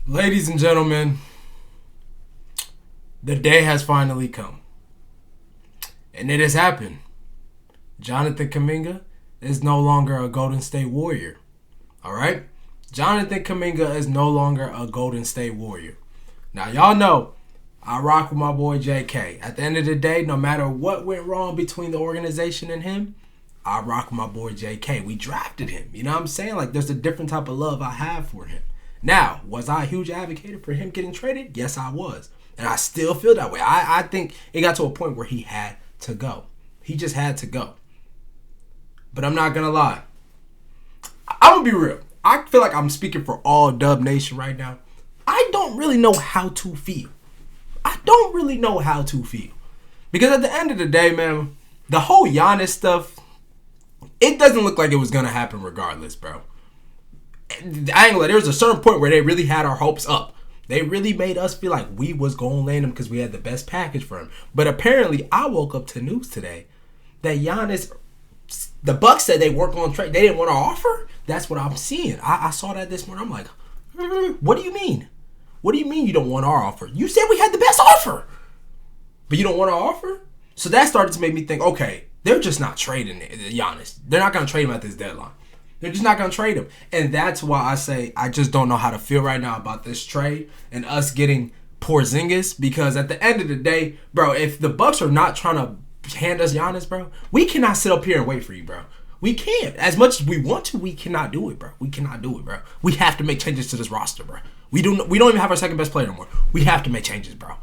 Ladies and gentlemen, the day has finally come. And it has happened. Jonathan Kuminga is no longer a Golden State Warrior. Alright? Jonathan Kuminga is no longer a Golden State Warrior. Now, y'all know I rock with my boy JK. At the end of the day, no matter what went wrong between the organization and him, I rock with my boy JK. We drafted him. You know what I'm saying? Like, there's a different type of love I have for him. Now, was I a huge advocate for him getting traded? Yes, I was. And I still feel that way. I think it got to a point where he had to go. He just had to go. But I'm not going to lie. I'm going to be real. I feel like I'm speaking for all Dub Nation right now. I don't really know how to feel. Because at the end of the day, man, the whole Giannis stuff, it doesn't look like it was going to happen regardless, bro. I ain't gonna lie, there was a certain point where they really had our hopes up. They really made us feel like we was going to land him because we had the best package for him. But apparently, I woke up to news today that Giannis, the Bucks said they weren't going to trade. They didn't want to offer. That's what I'm seeing. I saw that this morning. I'm like, what do you mean? What do you mean you don't want our offer? You said we had the best offer, but you don't want our offer? So that started to make me think, okay, they're just not trading Giannis. They're not going to trade him at this deadline. They're just not going to trade him. And that's why I say I just don't know how to feel right now about this trade and us getting Porzingis. Because at the end of the day, bro, if the Bucks are not trying to hand us Giannis, bro, we cannot sit up here and wait for you, bro. We can't. As much as we want to, we cannot do it, bro. We cannot do it, bro. We have to make changes to this roster, bro. We don't even have our second best player anymore. We have to make changes, bro.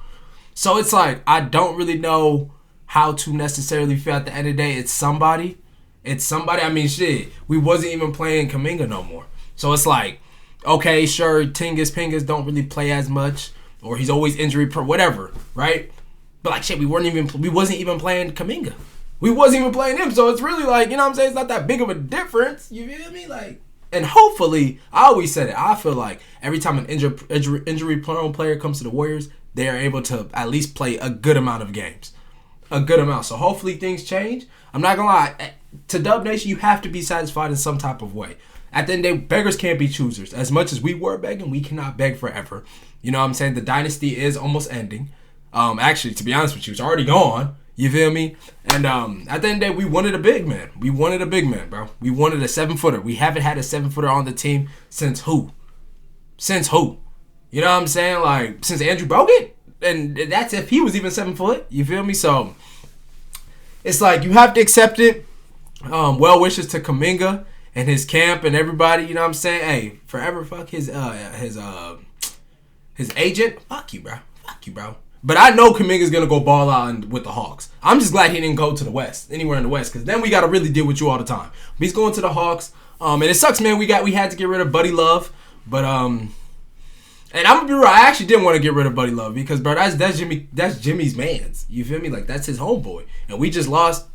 So it's like, I don't really know how to necessarily feel at the end of the day. It's somebody. I mean, shit, we wasn't even playing Kuminga no more. So it's like, okay, sure, Pingus don't really play as much, or he's always injury prone, whatever, right? But like, shit, we wasn't even playing Kuminga. We wasn't even playing him. So it's really like, you know what I'm saying? It's not that big of a difference. You feel me? Like, and hopefully, I always said it, I feel like every time an injury prone player comes to the Warriors, they are able to at least play a good amount of games. A good amount. So hopefully things change. I'm not gonna lie. To Dub Nation, you have to be satisfied in some type of way. At the end of the day, beggars can't be choosers. As much as we were begging, we cannot beg forever. You know what I'm saying? The dynasty is almost ending. Actually, to be honest with you, it's already gone. You feel me? And at the end of the day, we wanted a big man. We wanted a big man, bro. We wanted a 7-footer. We haven't had a 7-footer on the team since who? You know what I'm saying? Like, since Andrew Bogut? And that's if he was even 7 foot. You feel me? So it's like you have to accept it. Well wishes to Kuminga and his camp and everybody. You know what I'm saying? Hey, forever fuck his agent. Fuck you, bro. But I know Kuminga's gonna go ball out with the Hawks. I'm just glad he didn't go to the West, anywhere in the West, because then we gotta really deal with you all the time. But he's going to the Hawks. And it sucks, man. We had to get rid of Buddy Love, but and I'm gonna be real, I actually didn't want to get rid of Buddy Love because, bro, that's Jimmy's man's. You feel me? Like, that's his homeboy. And we just lost.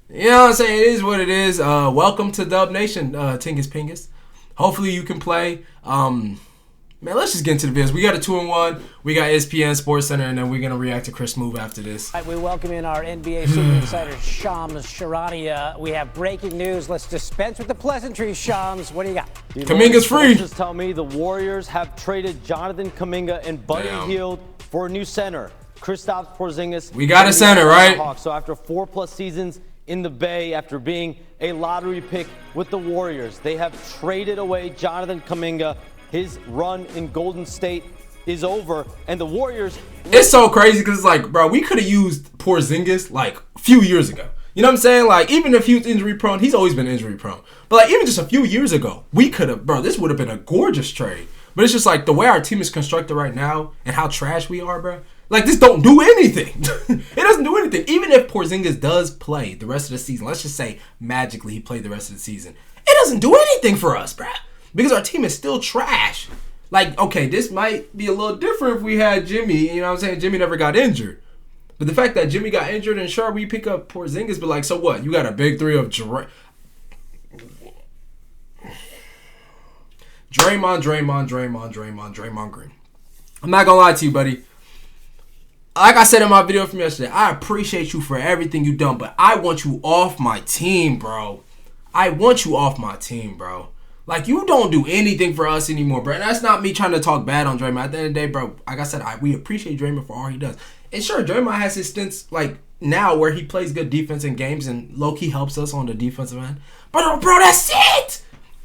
You know what I'm saying? It is what it is. Welcome to Dub Nation, Tingus Pingus. Hopefully you can play. Man, let's just get into the biz. We got a 2-1. We got ESPN Sports Center, and then we're gonna react to Chris Move after this. All right, we welcome in our NBA Super Insider, Shams Charania. We have breaking news. Let's dispense with the pleasantries, Shams. What do you got? Kuminga's free. Just tell me the Warriors have traded Jonathan Kuminga and Buddy Hield for a new center, Kristaps Porzingis. We got a center, right? So after 4+ seasons in the Bay, after being a lottery pick with the Warriors, they have traded away Jonathan Kuminga. His run in Golden State is over, and the Warriors... It's so crazy because it's like, bro, we could have used Porzingis like a few years ago. You know what I'm saying? Like, even if he was injury prone, he's always been injury prone. But like, even just a few years ago, we could have, bro, this would have been a gorgeous trade. But it's just like the way our team is constructed right now and how trash we are, bro. Like, this don't do anything. It doesn't do anything. Even if Porzingis does play the rest of the season, let's just say magically he played the rest of the season, it doesn't do anything for us, bro. Because our team is still trash. Like, okay, this might be a little different if we had Jimmy. You know what I'm saying? Jimmy never got injured. But the fact that Jimmy got injured, and sure, we pick up Porzingis, but like, so what? You got a big three of Draymond Green. I'm not gonna lie to you, buddy. Like I said in my video from yesterday, I appreciate you for everything you done, but I want you off my team, bro. Like, you don't do anything for us anymore, bro. And that's not me trying to talk bad on Draymond. At the end of the day, bro, like I said, we appreciate Draymond for all he does. And sure, Draymond has his stints, like, now where he plays good defense in games and low-key helps us on the defensive end. But, bro, that's it!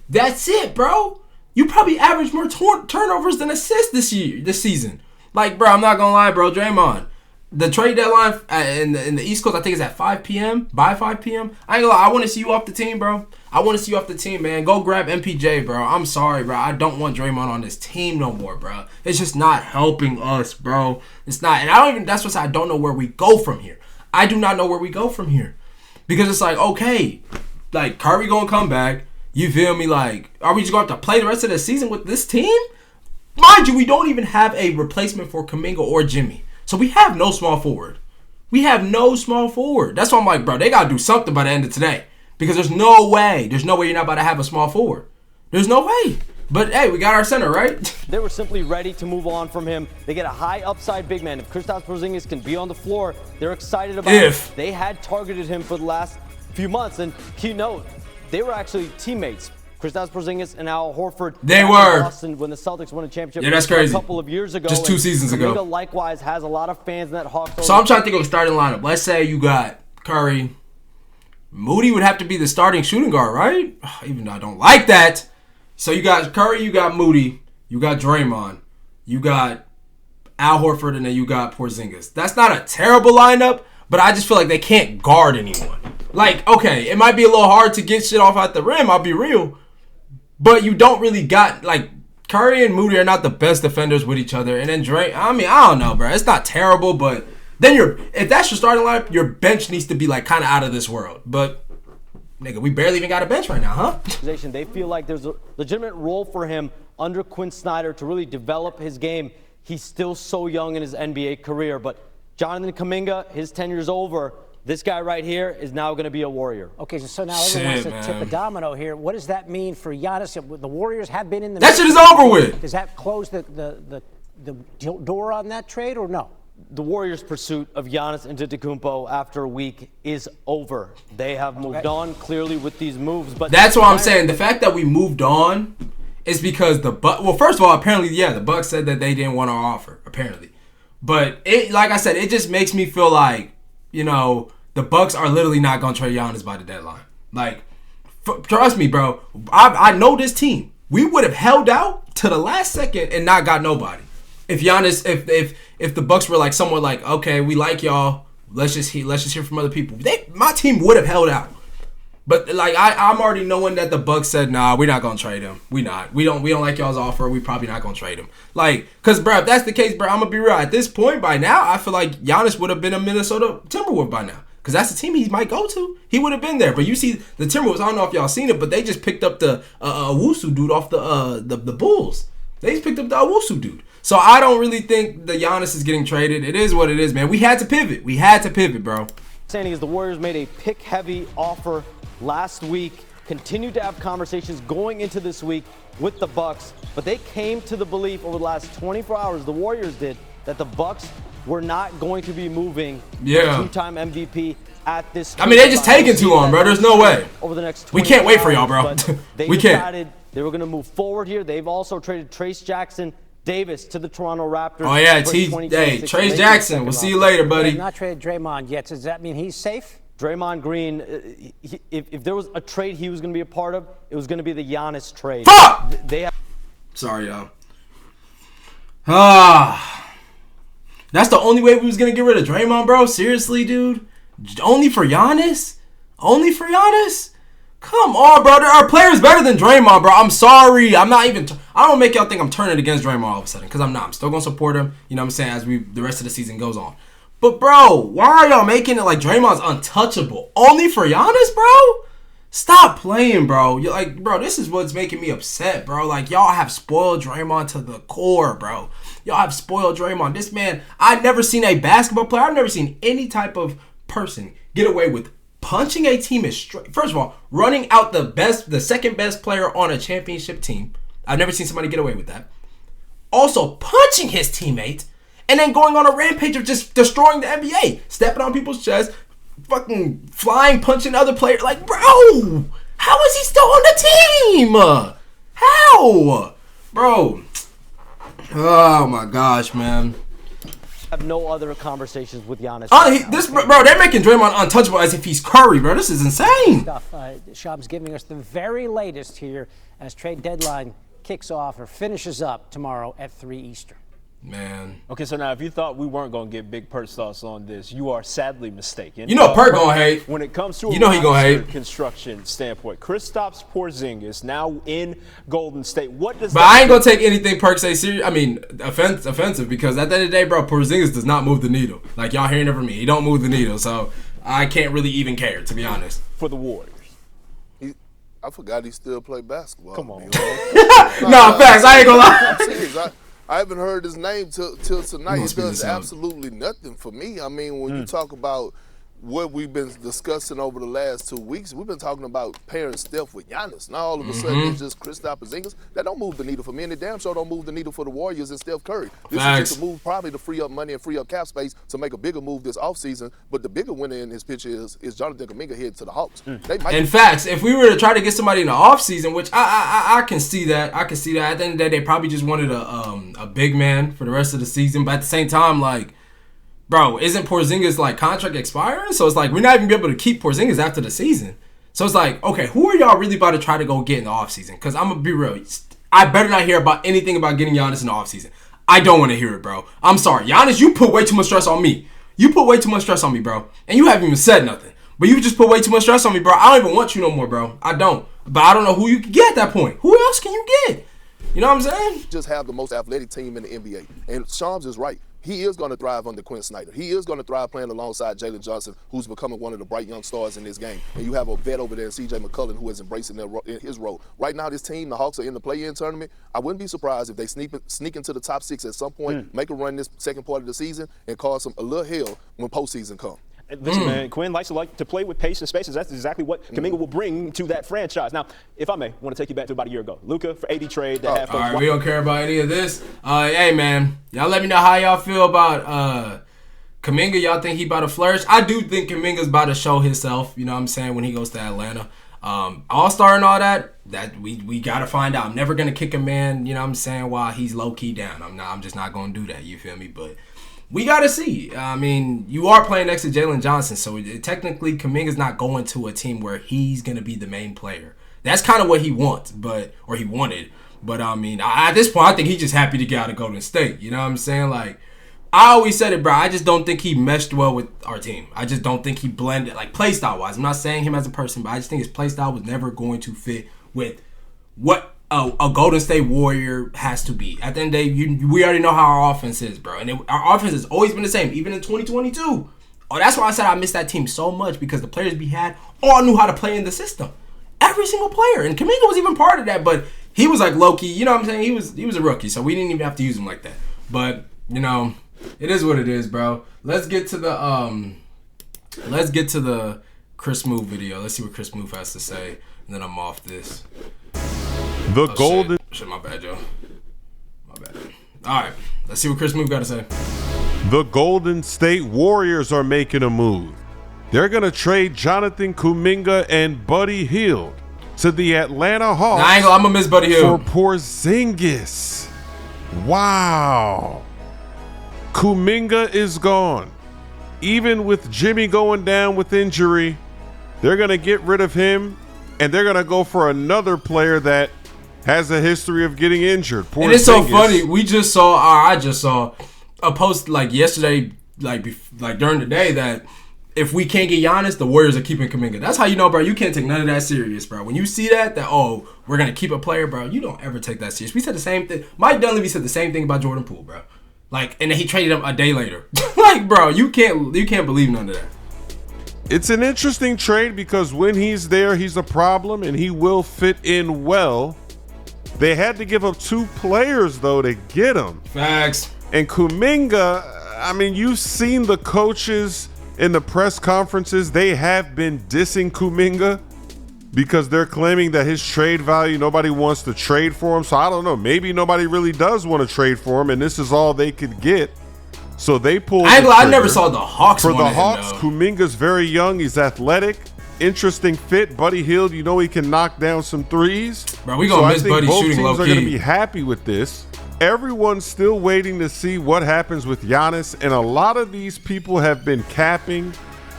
That's it, bro. You probably average more turnovers than assists this season. Like, bro, I'm not going to lie, bro. Draymond, the trade deadline in the East Coast, I think, is at 5 p.m. By 5 p.m. I ain't gonna lie. I want to see you off the team, bro. I want to see you off the team, man. Go grab MPJ, bro. I'm sorry, bro. I don't want Draymond on this team no more, bro. It's just not helping us, bro. It's not. And that's what I don't know where we go from here. I do not know where we go from here. Because it's like, okay, like, Curry gonna come back. You feel me? Like, are we just going to have to play the rest of the season with this team? Mind you, we don't even have a replacement for Kuminga or Jimmy. So we have no small forward. We have no small forward. That's why I'm like, bro, they got to do something by the end of today. Because there's no way you're not about to have a small forward. There's no way. But, hey, we got our center, right? They were simply ready to move on from him. They get a high upside big man. If Kristaps Porzingis can be on the floor, they're excited about it. They had targeted him for the last few months. And key note, they were actually teammates. Kristaps Porzingis and Al Horford. They were. Boston when the Celtics won a championship. Yeah, that's crazy. A couple of years ago. Just 2 seasons ago. Kuminga likewise has a lot of fans in that Hawks. So I'm trying to think of a starting lineup. Let's say you got Curry. Moody would have to be the starting shooting guard, right? Even though I don't like that. So you got Curry, you got Moody, you got Draymond, you got Al Horford, and then you got Porzingis. That's not a terrible lineup, but I just feel like they can't guard anyone. Like, okay, it might be a little hard to get shit off at the rim, I'll be real. But you don't really got, like, Curry and Moody are not the best defenders with each other. And then Dray, I mean, I don't know, bro. It's not terrible, but then if that's your starting lineup, your bench needs to be, like, kind of out of this world. But, nigga, we barely even got a bench right now, huh? They feel like there's a legitimate role for him under Quinn Snyder to really develop his game. He's still so young in his NBA career. But Jonathan Kuminga, his tenure's over. This guy right here is now going to be a Warrior. Okay, so now everyone wants to tip a domino here. What does that mean for Giannis? The Warriors have been in the... That shit is over with. Does that close the door on that trade or no? The Warriors' pursuit of Giannis Antetokounmpo after a week is over. They have moved on clearly with these moves. But that's what I'm saying. The fact that we moved on is because well, first of all, apparently, yeah, the Bucks said that they didn't want our offer, apparently. But it, like I said, it just makes me feel like, you know, the Bucks are literally not going to trade Giannis by the deadline. Like, trust me, bro. I know this team. We would have held out to the last second and not got nobody. If Giannis, if the Bucks were like somewhat like, okay, we like y'all, let's just hear from other people. My team would have held out. But like I'm already knowing that the Bucks said, nah, we're not gonna trade him. We don't like y'all's offer. We probably not gonna trade him. Like, cause bro, if that's the case, bro, I'm gonna be real. At this point, by now, I feel like Giannis would have been a Minnesota Timberwolves by now. Cause that's the team he might go to. He would have been there. But you see, the Timberwolves, I don't know if y'all seen it, but they just picked up the Owusu dude off the Bulls. They just picked up the Owusu dude. So I don't really think the Giannis is getting traded. It is what it is, man. We had to pivot, bro. Saying is the Warriors made a pick-heavy offer last week, continued to have conversations going into this week with the Bucks, but they came to the belief over the last 24 hours, the Warriors did, that the Bucks were not going to be moving the two-time MVP at this point. I mean, they just taking too long, bro. There's no way. Over the next we can't wait for y'all, bro. We decided they were going to move forward here. They've also traded Trace Jackson Davis to the Toronto Raptors. Oh, yeah, Trace Jackson. We'll see you later, buddy. They've not traded Draymond yet. Does that mean he's safe? Draymond Green, if there was a trade he was going to be a part of, it was going to be the Giannis trade. Fuck! Sorry, y'all. That's the only way we was going to get rid of Draymond, bro? Seriously, dude? Only for Giannis? Come on, bro. There are players better than Draymond, bro. I'm sorry. I don't make y'all think I'm turning against Draymond all of a sudden, because I'm not. I'm still going to support him, you know what I'm saying, as the rest of the season goes on. But, bro, why are y'all making it like Draymond's untouchable? Only for Giannis, bro? Stop playing, bro. You're like, bro, this is what's making me upset, bro. Like, y'all have spoiled Draymond to the core, bro. Y'all have spoiled Draymond. This man, I've never seen a basketball player. I've never seen any type of person get away with punching a team is straight. First of all, running out the second best player on a championship team. I've never seen somebody get away with that. Also, punching his teammate and then going on a rampage of just destroying the NBA, stepping on people's chests, fucking flying, punching other players. Like, bro, how is he still on the team? How? Bro. Oh, my gosh, man. Have no other conversations with Giannis. Bro, they're making Draymond untouchable as if he's Curry, bro. This is insane. Shams giving us the very latest here as trade deadline kicks off or finishes up tomorrow at 3 Eastern. Man. Okay, so now if you thought we weren't going to get Big Perk's thoughts on this, you are sadly mistaken. You know Perk gonna hate. When it comes to a he gonna hate. construction standpoint, Kristaps Porzingis now in Golden State. What does? But I ain't gonna take anything Perk say serious. I mean, offensive because at the end of the day, bro, Porzingis does not move the needle. Like y'all hearing it from me, he don't move the needle. So I can't really even care, to be honest. For the Warriors. I forgot he still play basketball. Come on. No, facts. I ain't gonna lie. I'm serious. I haven't heard his name till tonight. It does out. absolutely nothing for me. I mean, when you talk about what we've been discussing over the last 2 weeks, we've been talking about pairing Steph with Giannis. Now all of a sudden it's just Kristaps Porzingis. That don't move the needle for me, and the damn sure don't move the needle for the Warriors and Steph Curry. This is just a move probably to free up money and free up cap space to make a bigger move this offseason. But the bigger winner in his picture is Jonathan Kuminga headed to the Hawks. In fact, if we were to try to get somebody in the offseason, which I can see that. I can see that. At the end of the day, they probably just wanted a big man for the rest of the season. But at the same time, like, bro, isn't Porzingis like contract expiring? So it's like we're not even be able to keep Porzingis after the season. So it's like, okay, who are y'all really about to try to go get in the offseason? Because I'm going to be real. I better not hear about anything about getting Giannis in the offseason. I don't want to hear it, bro. I'm sorry. Giannis, you put way too much stress on me. You put way too much stress on me, bro. And you haven't even said nothing. But you just put way too much stress on me, bro. I don't even want you no more, bro. I don't. But I don't know who you can get at that point. Who else can you get? You know what I'm saying? Just have the most athletic team in the NBA. And Shams is right. He is going to thrive under Quinn Snyder. He is going to thrive playing alongside Jalen Johnson, who's becoming one of the bright young stars in this game. And you have a vet over there, C.J. McCollum, who is embracing his role. Right now, this team, the Hawks, are in the play-in tournament. I wouldn't be surprised if they sneak into the top 6 at some point, make a run this second part of the season, and cause them a little hell when postseason comes. Listen, man, Quinn likes to play with pace and spaces. That's exactly what Kuminga will bring to that franchise. Now, if I may, want to take you back to about a year ago. Luka for AD trade. All right, we don't care about any of this. Hey, man, y'all let me know how y'all feel about Kuminga. Y'all think he about to flourish? I do think Kuminga's about to show himself, you know what I'm saying, when he goes to Atlanta. All-star and all that we got to find out. I'm never going to kick a man, you know what I'm saying, while he's low-key down. I'm just not going to do that, you feel me? But we got to see. I mean, you are playing next to Jalen Johnson, so technically Kuminga's not going to a team where he's going to be the main player. That's kind of what he wants, or he wanted. But, I mean, at this point, I think he's just happy to get out of Golden State. You know what I'm saying? Like, I always said it, bro. I just don't think he meshed well with our team. I just don't think he blended, like, play style-wise. I'm not saying him as a person, but I just think his play style was never going to fit with what a Golden State Warrior has to be. At the end of the day, we already know how our offense is, bro. And our offense has always been the same, even in 2022. Oh, that's why I said I miss that team so much, because the players we had all knew how to play in the system. Every single player. And Kuminga was even part of that, but he was like low-key. You know what I'm saying? He was a rookie, so we didn't even have to use him like that. But, you know, it is what it is, bro. Let's get to the Chris Move video. Let's see what Chris Move has to say, and then I'm off this. Shit, my bad, Joe. My bad. All right, let's see what Chris Move got to say. The Golden State Warriors are making a move. They're going to trade Jonathan Kuminga and Buddy Hield to the Atlanta Hawks. I'm going to miss Buddy Hield. For Porzingis. Wow. Kuminga is gone. Even with Jimmy going down with injury, they're going to get rid of him, and they're going to go for another player that has a history of getting injured. Porzingis. And it's so funny. I just saw a post like yesterday, like during the day, that if we can't get Giannis, the Warriors are keeping Kuminga. That's how you know, bro. You can't take none of that serious, bro. When you see that we're going to keep a player, bro, you don't ever take that serious. We said the same thing. Mike Dunleavy said the same thing about Jordan Poole, bro. Like, and then he traded him a day later. Like, bro, you can't believe none of that. It's an interesting trade because when he's there, he's a problem and he will fit in well. They had to give up 2 players, though, to get him. Facts. And Kuminga, I mean, you've seen the coaches in the press conferences. They have been dissing Kuminga because they're claiming that his trade value, nobody wants to trade for him. So I don't know. Maybe nobody really does want to trade for him, and this is all they could get. So they pulled. I never saw the Hawks. For the Hawks, Kuminga's very young. He's athletic. interesting fit. Buddy Hield, you know he can knock down some threes. Bro, we gonna miss Buddy shooting low key. Both teams are gonna be happy with this. Everyone's still waiting to see what happens with Giannis, and a lot of these people have been capping,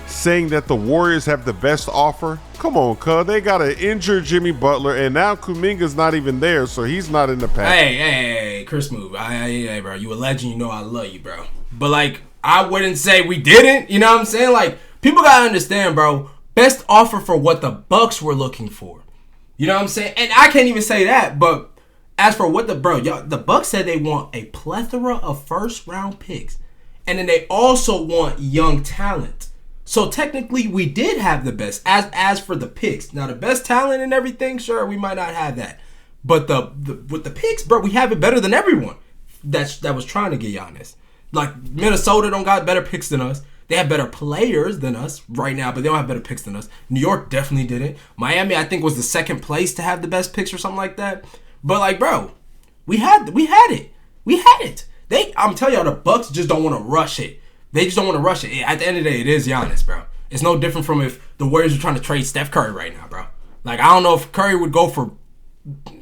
saying that the Warriors have the best offer. Come on, cuz. They got an injured Jimmy Butler, and now Kuminga's not even there, so he's not in the pack. Hey, Chris Move. Hey, bro, you a legend. You know I love you, bro. But, like, I wouldn't say we didn't. You know what I'm saying? Like, people got to understand, bro. Best offer for what the Bucks were looking for. You know what I'm saying? And I can't even say that, but as for what the Bucks said they want a plethora of first-round picks. And then they also want young talent. So technically, we did have the best as for the picks. Now, the best talent and everything, sure, we might not have that. But with the picks, bro, we have it better than everyone that was trying to get Giannis. Like, Minnesota don't got better picks than us. They have better players than us right now, but they don't have better picks than us. New York definitely didn't. Miami, I think, was the second place to have the best picks or something like that. But, like, bro, we had it. We had it. I'm telling y'all, the Bucks just don't want to rush it. They just don't want to rush it. At the end of the day, it is Giannis, bro. It's no different from if the Warriors are trying to trade Steph Curry right now, bro. Like, I don't know if Curry would go for...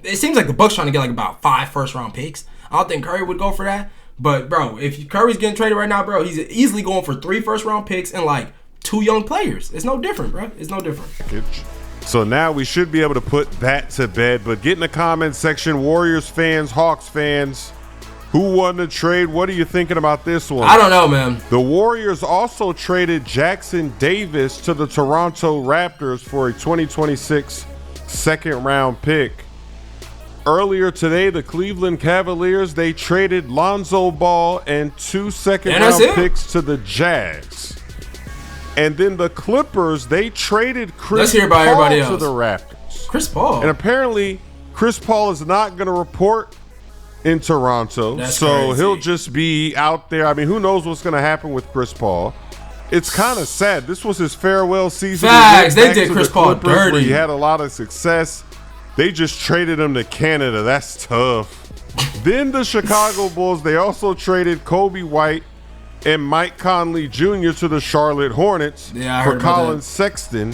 It seems like the Bucks trying to get, like, about 5 first-round picks. I don't think Curry would go for that. But, bro, if Curry's getting traded right now, bro, he's easily going for 3 first-round picks and, like, 2 young players. It's no different, bro. It's no different. So now we should be able to put that to bed. But get in the comments section, Warriors fans, Hawks fans, who won the trade? What are you thinking about this one? I don't know, man. The Warriors also traded Jackson Davis to the Toronto Raptors for a 2026 second-round pick. Earlier today, the Cleveland Cavaliers, they traded Lonzo Ball and 2 second-round picks to the Jazz. And then the Clippers, they traded Chris Paul to the Raptors. Chris Paul? And apparently, Chris Paul is not going to report in Toronto. That's so crazy. He'll just be out there. I mean, who knows what's going to happen with Chris Paul. It's kind of sad. This was his farewell season. Facts. They did Chris Paul dirty. Where he had a lot of success. They just traded him to Canada. That's tough. Then the Chicago Bulls, they also traded Kobe White and Mike Conley Jr. to the Charlotte Hornets for Colin Sexton,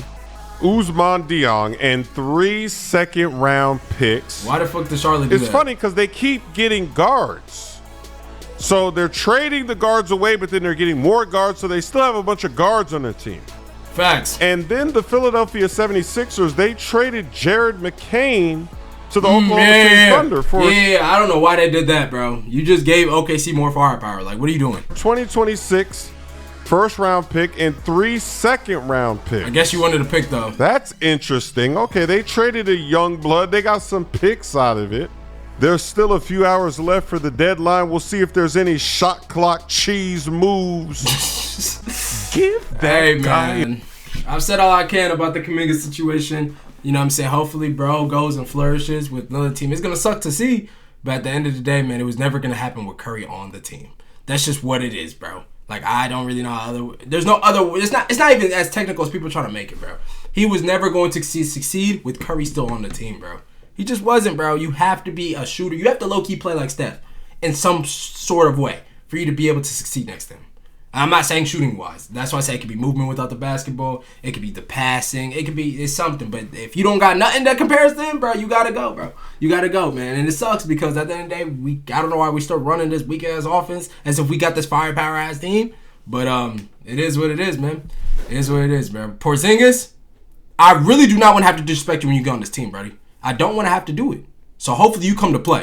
Ousmane Dieng, and 3 second-round picks. Why the fuck did Charlotte do that? It's funny because they keep getting guards. So they're trading the guards away, but then they're getting more guards, so they still have a bunch of guards on their team. Facts. And then the Philadelphia 76ers, they traded Jared McCain to the Oklahoma City Thunder for I don't know why they did that, bro. You just gave OKC more firepower. Like, what are you doing? 2026 first-round pick and 3 second-round picks. I guess you wanted to pick, though. That's interesting. Okay, they traded a young blood. They got some picks out of it. There's still a few hours left for the deadline. We'll see if there's any shot clock cheese moves. Give that guy. Man. I've said all I can about the Kuminga situation. You know what I'm saying? Hopefully, bro goes and flourishes with another team. It's going to suck to see, but at the end of the day, man, it was never going to happen with Curry on the team. That's just what it is, bro. Like, I don't really know how other... There's no other... It's not even as technical as people trying to make it, bro. He was never going to succeed with Curry still on the team, bro. He just wasn't, bro. You have to be a shooter. You have to low-key play like Steph in some sort of way for you to be able to succeed next to him. I'm not saying shooting-wise. That's why I say it could be movement without the basketball. It could be the passing. It's something. But if you don't got nothing that compares to him, bro, you got to go, bro. You got to go, man. And it sucks because at the end of the day, I don't know why we still running this weak-ass offense as if we got this firepower-ass team. But it is what it is, man. It is what it is, man. Porzingis, I really do not want to have to disrespect you when you get on this team, buddy. I don't want to have to do it. So hopefully you come to play.